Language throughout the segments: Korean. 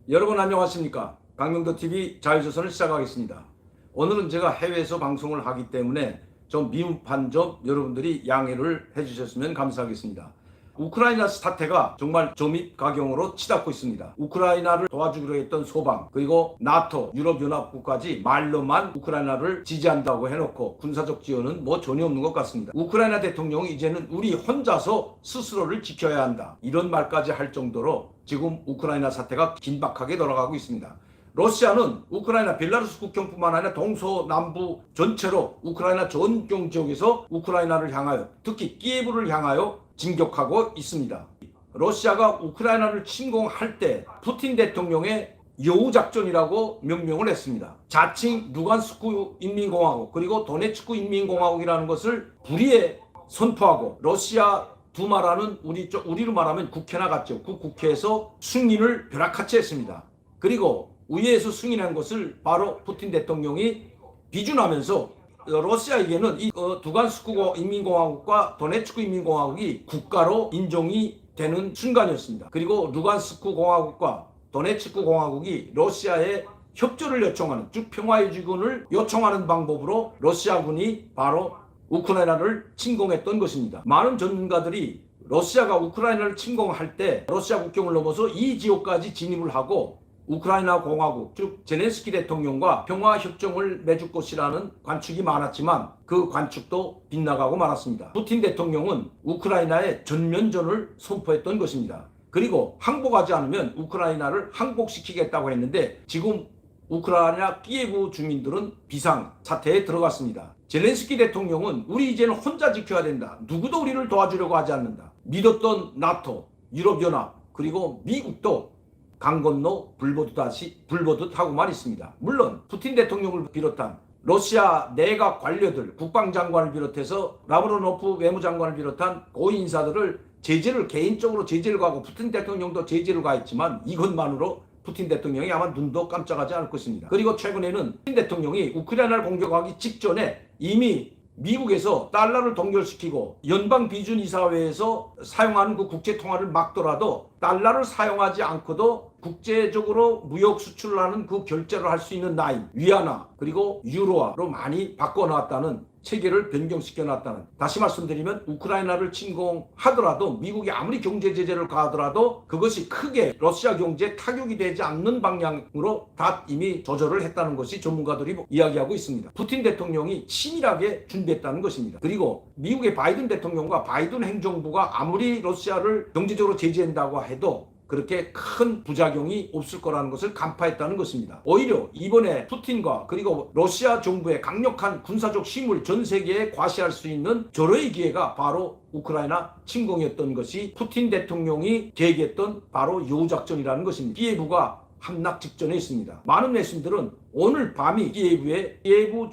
여러분 안녕하십니까? 강명도TV 자유조선을 시작하겠습니다. 오늘은 제가 해외에서 방송을 하기 때문에 좀 미흡한 점 여러분들이 양해를 해주셨으면 감사하겠습니다. 우크라이나 사태가 정말 점입가경으로 치닫고 있습니다. 우크라이나를 도와주기로 했던 소방, 그리고 나토, 유럽연합국까지 말로만 우크라이나를 지지한다고 해놓고 군사적 지원은 뭐 전혀 없는 것 같습니다. 우크라이나 대통령이 이제는 우리 혼자서 스스로를 지켜야 한다, 이런 말까지 할 정도로 지금 우크라이나 사태가 긴박하게 돌아가고 있습니다. 러시아는 우크라이나 벨라루스 국경뿐만 아니라 동서남부 전체로 우크라이나 전경 지역에서 우크라이나를 향하여, 특히 키예브를 향하여 진격하고 있습니다. 러시아가 우크라이나를 침공할 때 푸틴 대통령의 여우작전이라고 명명을 했습니다. 자칭 루간스크 인민공화국 그리고 도네츠크 인민공화국이라는 것을 불의에 선포하고 러시아 두마라는 우리로 말하면 국회나 같죠. 그 국회에서 승인을 벼락같이 했습니다. 그리고 의회에서 승인한 것을 바로 푸틴 대통령이 비준하면서 러시아에게는 이 두간스크 인민공화국과 도네츠크 인민공화국이 국가로 인정이 되는 순간이었습니다. 그리고 루간스크 공화국과 도네츠크 공화국이 러시아에 협조를 요청하는, 즉 평화유지군을 요청하는 방법으로 러시아군이 바로 우크라이나를 침공했던 것입니다. 많은 전문가들이 러시아가 우크라이나를 침공할 때 러시아 국경을 넘어서 이 지역까지 진입을 하고 우크라이나 공화국, 즉 제렌스키 대통령과 평화협정을 맺을 것이라는 관측이 많았지만 그 관측도 빗나가고 말았습니다. 푸틴 대통령은 우크라이나에 전면전을 선포했던 것입니다. 그리고 항복하지 않으면 우크라이나를 항복시키겠다고 했는데 지금 우크라이나 키예브 주민들은 비상사태에 들어갔습니다. 젤렌스키 대통령은 우리 이제는 혼자 지켜야 된다, 누구도 우리를 도와주려고 하지 않는다, 믿었던 나토, 유럽연합 그리고 미국도 강 건너 불보듯 하고만 있습니다. 물론 푸틴 대통령을 비롯한 러시아 내각 관료들, 국방장관을 비롯해서 라브로노프 외무장관을 비롯한 고위 인사들을 개인적으로 제재를 가하고 푸틴 대통령도 제재를 가했지만 이것만으로 푸틴 대통령이 아마 눈도 깜짝하지 않을 것입니다. 그리고 최근에는 푸틴 대통령이 우크라이나를 공격하기 직전에 이미 미국에서 달러를 동결시키고 연방비준이사회에서 사용하는 그 국제통화를 막더라도 달러를 사용하지 않고도 국제적으로 무역 수출을 하는 그 결제를 할 수 있는 라인, 위안화 그리고 유로화로 많이 바꿔놨다는, 체계를 변경시켜놨다는, 다시 말씀드리면 우크라이나를 침공하더라도 미국이 아무리 경제 제재를 가하더라도 그것이 크게 러시아 경제에 타격이 되지 않는 방향으로 다 이미 조절을 했다는 것이 전문가들이 이야기하고 있습니다. 푸틴 대통령이 치밀하게 준비했다는 것입니다. 그리고 미국의 바이든 대통령과 바이든 행정부가 아무리 러시아를 경제적으로 제재한다고 해도 그렇게 큰 부작용이 없을 거라는 것을 간파했다는 것입니다. 오히려 이번에 푸틴과 그리고 러시아 정부의 강력한 군사적 힘을 전 세계에 과시할 수 있는 절호의 기회가 바로 우크라이나 침공이었던 것이 푸틴 대통령이 계획했던 바로 여우작전이라는 것입니다. 키예브가 함락 직전에 있습니다. 많은 외신들은 오늘 밤이 키예브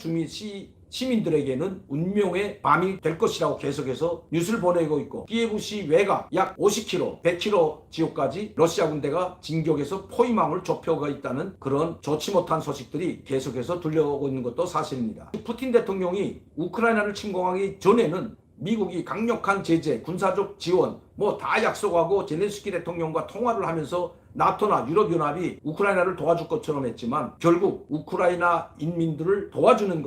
시민들에게는 운명의 밤이 될 것이라고 계속해서 뉴스를 보내고 있고, 키예브시 외곽 약 50km, 100km 지역까지 러시아 군대가 진격해서 포위망을 좁혀가 있다는 그런 좋지 못한 소식들이 계속해서 들려오고 있는 것도 사실입니다. 푸틴 대통령이 우크라이나를 침공하기 전에는 미국이 강력한 제재, 군사적 지원 뭐 다 약속하고 젤렌스키 대통령과 통화를 하면서 나토나 유럽연합이 우크라이나를 도와줄 것처럼 했지만 결국 우크라이나 인민들을 도와주는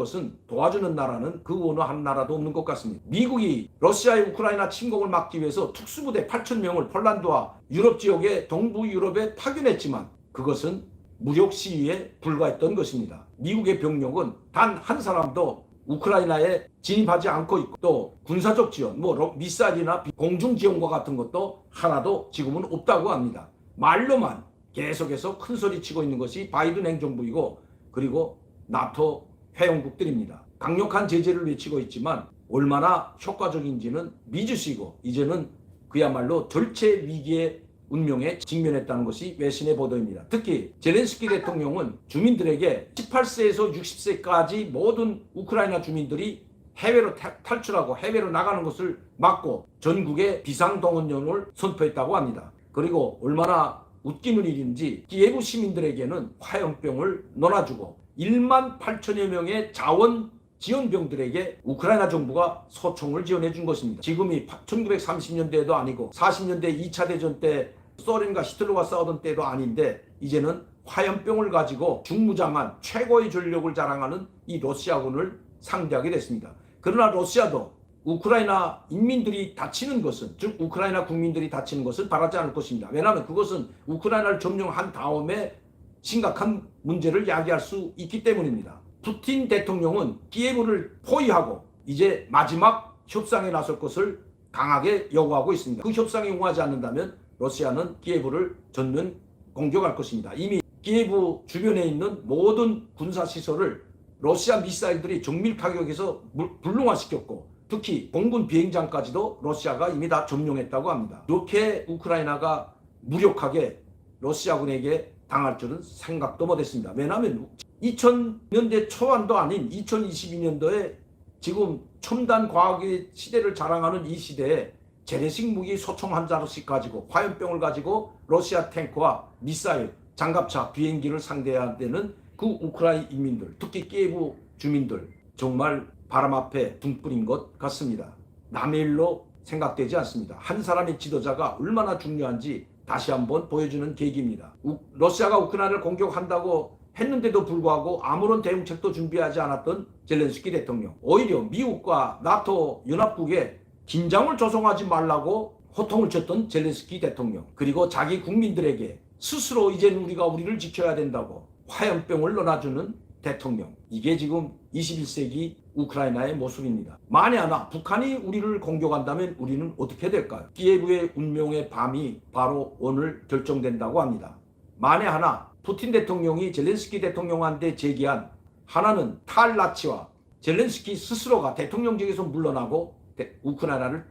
나라는 그 어느 한 나라도 없는 것 같습니다. 미국이 러시아의 우크라이나 침공을 막기 위해서 특수부대 8,000명을 폴란드와 유럽 지역의 동부 유럽에 파견했지만 그것은 무력 시위에 불과했던 것입니다. 미국의 병력은 단 한 사람도 우크라이나에 진입하지 않고 있고, 또 군사적 지원, 미사일이나 공중 지원과 같은 것도 하나도 지금은 없다고 합니다. 말로만 계속해서 큰 소리 치고 있는 것이 바이든 행정부이고 그리고 나토 회원국들입니다. 강력한 제재를 외치고 있지만 얼마나 효과적인지는 미지수이고 이제는 그야말로 절체 위기의 운명에 직면했다는 것이 외신의 보도입니다. 특히 젤렌스키 대통령은 주민들에게 18세에서 60세까지 모든 우크라이나 주민들이 해외로 탈출하고 해외로 나가는 것을 막고 전국에 비상동원령을 선포했다고 합니다. 그리고 얼마나 웃기는 일인지 키예브 시민들에게는 화염병을 넣어주고 1만 8천여 명의 자원 지원병들에게 우크라이나 정부가 소총을 지원해 준 것입니다. 지금이 1930년대도 아니고 40년대 2차 대전 때 소련과 히틀러가 싸우던 때도 아닌데 이제는 화염병을 가지고 중무장한 최고의 전력을 자랑하는 이 러시아군을 상대하게 됐습니다. 그러나 러시아도 우크라이나 인민들이 다치는 것은, 즉 우크라이나 국민들이 다치는 것을 바라지 않을 것입니다. 왜냐하면 그것은 우크라이나를 점령한 다음에 심각한 문제를 야기할 수 있기 때문입니다. 푸틴 대통령은 키예브를 포위하고 이제 마지막 협상에 나설 것을 강하게 요구하고 있습니다. 그 협상에 응하지 않는다면 러시아는 키예브를 전면 공격할 것입니다. 이미 키예브 주변에 있는 모든 군사시설을 러시아 미사일들이 정밀 타격해서 불능화시켰고, 특히 공군 비행장까지도 러시아가 이미 다 점령했다고 합니다. 이렇게 우크라이나가 무력하게 러시아군에게 당할 줄은 생각도 못했습니다. 왜냐하면 2000년대 초반도 아닌 2022년도에 지금 첨단 과학의 시대를 자랑하는 이 시대에 재래식 무기 소총 한 자루씩 가지고 화염병을 가지고 러시아 탱크와 미사일, 장갑차, 비행기를 상대해야 되는 그 우크라이나 인민들, 특히 키예브 주민들, 정말 바람 앞에 등불인 것 같습니다. 남의 일로 생각되지 않습니다. 한 사람의 지도자가 얼마나 중요한지 다시 한번 보여주는 계기입니다. 러시아가 우크라이나를 공격한다고 했는데도 불구하고 아무런 대응책도 준비하지 않았던 젤렌스키 대통령, 오히려 미국과 나토 연합국에 긴장을 조성하지 말라고 호통을 쳤던 젤렌스키 대통령, 그리고 자기 국민들에게 스스로 이제는 우리가 우리를 지켜야 된다고 화염병을 넣어주는 대통령, 이게 지금 21세기 우크라이나의 모습입니다. 만에 하나 북한이 우리를 공격한다면 우리는 어떻게 될까요? 키예브의 운명의 밤이 바로 오늘 결정된다고 합니다. 만에 하나 푸틴 대통령이 젤렌스키 대통령한테 제기한 하나는 탈나치와 젤렌스키 스스로가 대통령직에서 물러나고 우크라이나를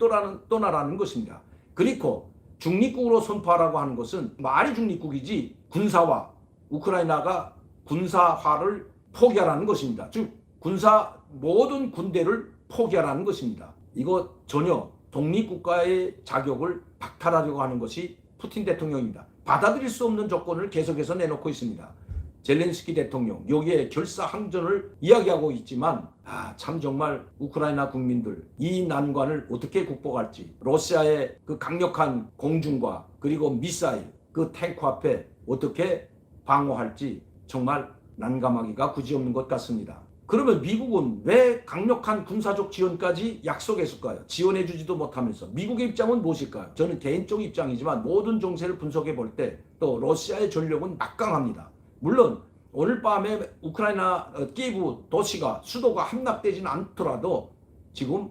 떠나라는 것입니다. 그리고 중립국으로 선포하라고 하는 것은 말이 중립국이지 군사화, 우크라이나가 군사화를 포기하라는 것입니다. 즉 모든 군대를 포기하라는 것입니다. 이거 전혀 독립국가의 자격을 박탈하려고 하는 것이 푸틴 대통령입니다. 받아들일 수 없는 조건을 계속해서 내놓고 있습니다. 젤렌스키 대통령 여기에 결사항전을 이야기하고 있지만 참 정말 우크라이나 국민들 이 난관을 어떻게 극복할지, 러시아의 그 강력한 공중과 그리고 미사일, 그 탱크 앞에 어떻게 방어할지 정말 난감하기가 그지없는 것 같습니다. 그러면 미국은 왜 강력한 군사적 지원까지 약속했을까요? 지원해주지도 못하면서. 미국의 입장은 무엇일까요? 저는 개인적 입장이지만 모든 정세를 분석해 볼 때 또 러시아의 전력은 막강합니다. 물론 오늘 밤에 우크라이나 키예브 도시가 수도가 함락되지는 않더라도 지금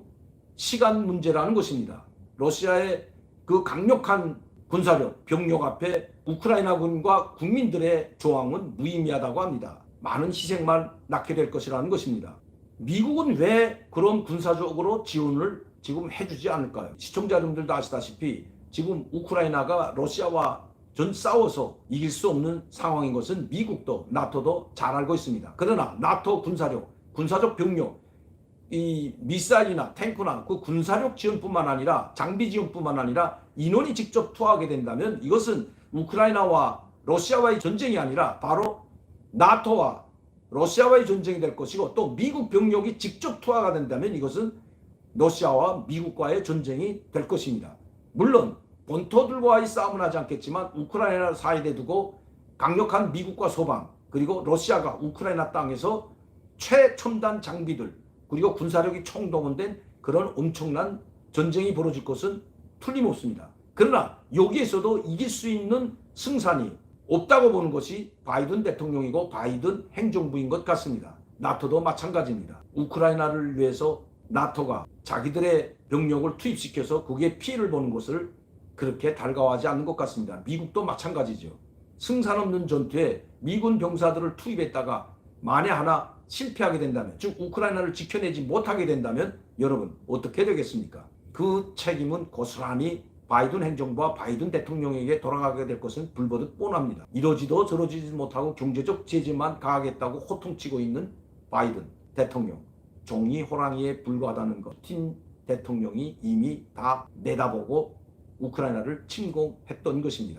시간 문제라는 것입니다. 러시아의 그 강력한 군사력, 병력 앞에 우크라이나군과 국민들의 저항은 무의미하다고 합니다. 많은 희생만 낳게 될 것이라는 것입니다. 미국은 왜 그런 군사적으로 지원을 지금 해주지 않을까요? 시청자 여러분들도 아시다시피 지금 우크라이나가 러시아와 싸워서 이길 수 없는 상황인 것은 미국도 나토도 잘 알고 있습니다. 그러나 나토 군사력, 군사적 병력, 이 미사일이나 탱크나 그 군사력 지원뿐만 아니라 장비 지원뿐만 아니라 인원이 직접 투하하게 된다면 이것은 우크라이나와 러시아와의 전쟁이 아니라 바로 나토와 러시아와의 전쟁이 될 것이고, 또 미국 병력이 직접 투하가 된다면 이것은 러시아와 미국과의 전쟁이 될 것입니다. 물론 본토들과의 싸움은 하지 않겠지만 우크라이나를 사이에 두고 강력한 미국과 소방, 그리고 러시아가 우크라이나 땅에서 최첨단 장비들 그리고 군사력이 총동원된 그런 엄청난 전쟁이 벌어질 것은 틀림없습니다. 그러나 여기에서도 이길 수 있는 승산이 없다고 보는 것이 바이든 대통령이고 바이든 행정부인 것 같습니다. 나토도 마찬가지입니다. 우크라이나를 위해서 나토가 자기들의 병력을 투입시켜서 거기에 피해를 보는 것을 그렇게 달가워하지 않는 것 같습니다. 미국도 마찬가지죠. 승산 없는 전투에 미군 병사들을 투입했다가 만에 하나 실패하게 된다면, 즉 우크라이나를 지켜내지 못하게 된다면 여러분 어떻게 되겠습니까? 그 책임은 고스란히 바이든 행정부와 바이든 대통령에게 돌아가게 될 것은 불보듯 뻔합니다. 이러지도 저러지도 못하고 경제적 제재만 가하겠다고 호통치고 있는 바이든 대통령, 종이 호랑이에 불과하다는 것 푸틴 대통령이 이미 다 내다보고 우크라이나를 침공했던 것입니다.